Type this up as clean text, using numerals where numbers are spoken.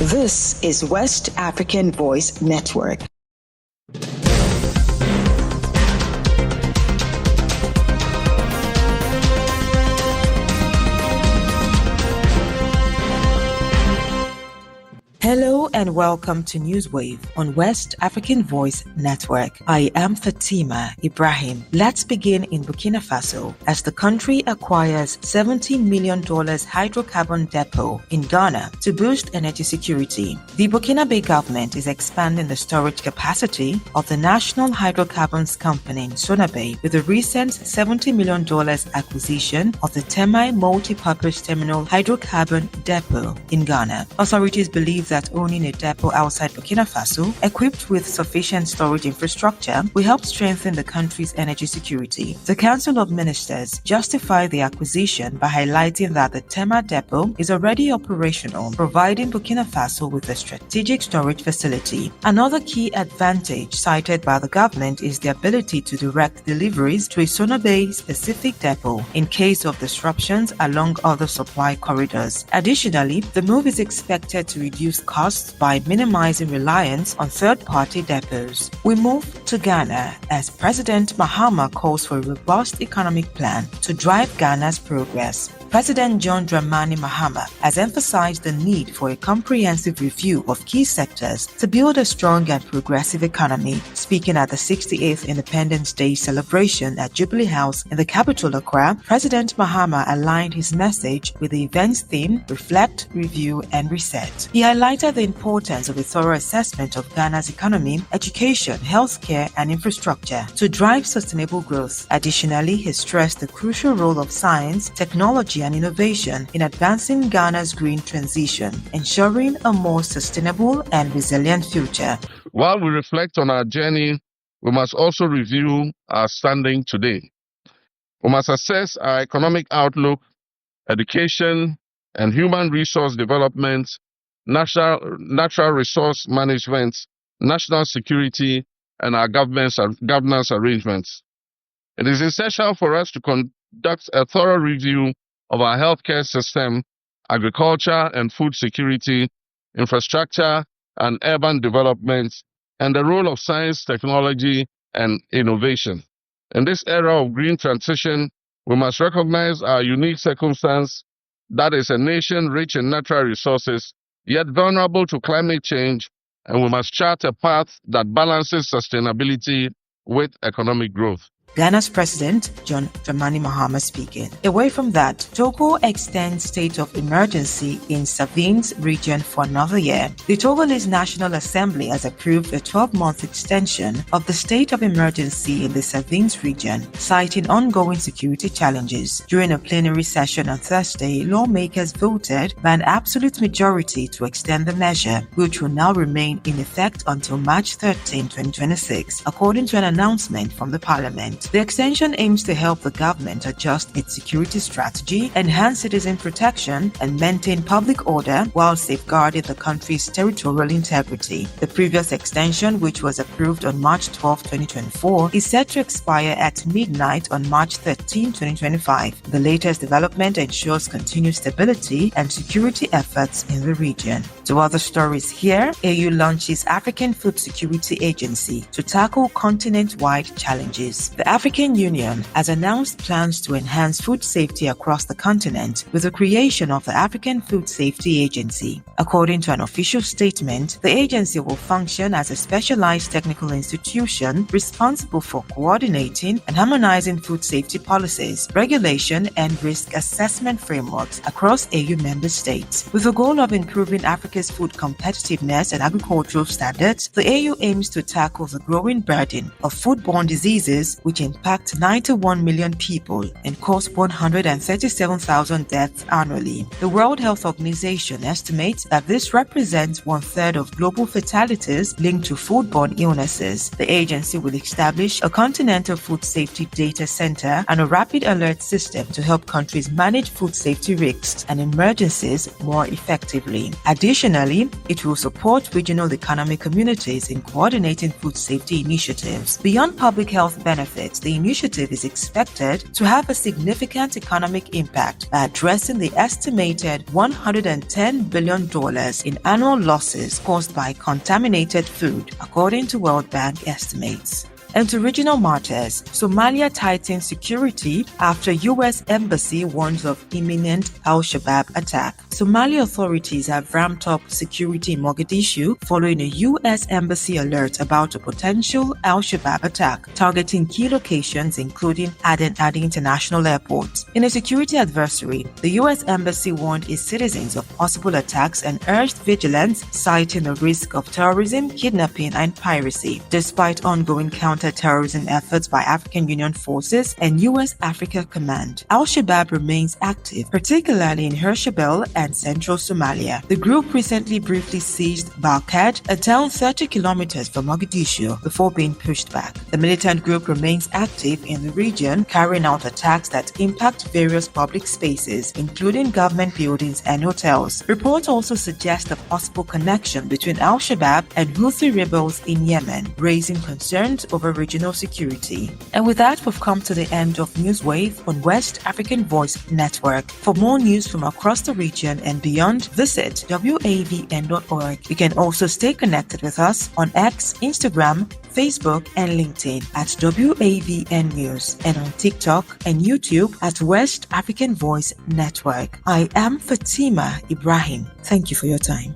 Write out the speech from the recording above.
This is West African Voice Network. Hello and welcome to Newswave on West African Voice Network. I am Fatima Ibrahim. Let's begin in Burkina Faso as the country acquires $70 million hydrocarbon depot in Ghana to boost energy security. The Burkinabe government is expanding the storage capacity of the National Hydrocarbons Company in Sonabe with a recent $70 million acquisition of the Temai Multi-Purpose Terminal Hydrocarbon Depot in Ghana. Authorities believe that owning a depot outside Burkina Faso, equipped with sufficient storage infrastructure, will help strengthen the country's energy security. The Council of Ministers justified the acquisition by highlighting that the Tema depot is already operational, providing Burkina Faso with a strategic storage facility. Another key advantage cited by the government is the ability to direct deliveries to a Sonabe-specific depot in case of disruptions along other supply corridors. Additionally, the move is expected to reduce costs by minimizing reliance on third-party depots. We move to Ghana as President Mahama calls for a robust economic plan to drive Ghana's progress. President John Dramani Mahama has emphasized the need for a comprehensive review of key sectors to build a strong and progressive economy. Speaking at the 68th Independence Day celebration at Jubilee House in the capital Accra, President Mahama aligned his message with the event's theme, Reflect, Review, and Reset. He highlighted the importance of a thorough assessment of Ghana's economy, education, healthcare, and infrastructure to drive sustainable growth. Additionally, he stressed the crucial role of science, technology, and innovation in advancing Ghana's green transition, ensuring a more sustainable and resilient future. While we reflect on our journey, we must also review our standing today. We must assess our economic outlook, education and human resource development, natural resource management, national security, and our governance arrangements. It is essential for us to conduct a thorough review of our healthcare system, agriculture and food security, infrastructure and urban development, and the role of science, technology, and innovation. In this era of green transition, we must recognize our unique circumstance, that is a nation rich in natural resources, yet vulnerable to climate change, and we must chart a path that balances sustainability with economic growth. Ghana's President John Dramani Mahama speaking. Away from that, Togo extends state of emergency in Savanes region for another year. The Togolese National Assembly has approved a 12-month extension of the state of emergency in the Savanes region, citing ongoing security challenges. During a plenary session on Thursday, lawmakers voted by an absolute majority to extend the measure, which will now remain in effect until March 13, 2026, according to an announcement from the Parliament. The extension aims to help the government adjust its security strategy, enhance citizen protection, and maintain public order while safeguarding the country's territorial integrity. The previous extension, which was approved on March 12, 2024, is set to expire at midnight on March 13, 2025. The latest development ensures continued stability and security efforts in the region. To other stories here, AU launches African Food Security Agency to tackle continent-wide challenges. The African Union has announced plans to enhance food safety across the continent with the creation of the African Food Safety Agency. According to an official statement, the agency will function as a specialized technical institution responsible for coordinating and harmonizing food safety policies, regulation, and risk assessment frameworks across AU member states. With the goal of improving Africa's food competitiveness and agricultural standards, the AU aims to tackle the growing burden of foodborne diseases which impact 91 million people and cause 137,000 deaths annually. The World Health Organization estimates that this represents 1/3 of global fatalities linked to foodborne illnesses. The agency will establish a continental food safety data center and a rapid alert system to help countries manage food safety risks and emergencies more effectively. Additionally, it will support regional economic communities in coordinating food safety initiatives. Beyond public health benefits, out the initiative is expected to have a significant economic impact by addressing the estimated $110 billion in annual losses caused by contaminated food, according to World Bank estimates. And to regional matters, Somalia tightens security after U.S. Embassy warns of imminent Al-Shabaab attack. Somali authorities have ramped up security in Mogadishu following a U.S. Embassy alert about a potential Al-Shabaab attack targeting key locations including Aden International Airport. In a security advisory, the U.S. Embassy warned its citizens of possible attacks and urged vigilance, citing the risk of terrorism, kidnapping, and piracy. Despite ongoing counter-terrorism efforts by African Union forces and U.S. Africa Command, Al-Shabaab remains active, particularly in Hirshabelle and central Somalia. The group recently briefly seized Balkad, a town 30 kilometers from Mogadishu, before being pushed back. The militant group remains active in the region, carrying out attacks that impact various public spaces, including government buildings and hotels. Reports also suggest a possible connection between Al-Shabaab and Houthi rebels in Yemen, raising concerns over regional security. And with that, we've come to the end of Newswave on West African Voice Network. For more news from across the region and beyond, visit wavn.org. You can also stay connected with us on X, Instagram, Facebook, and LinkedIn at WAVN News, and on TikTok and YouTube at West African Voice Network. I am Fatima Ibrahim. Thank you for your time.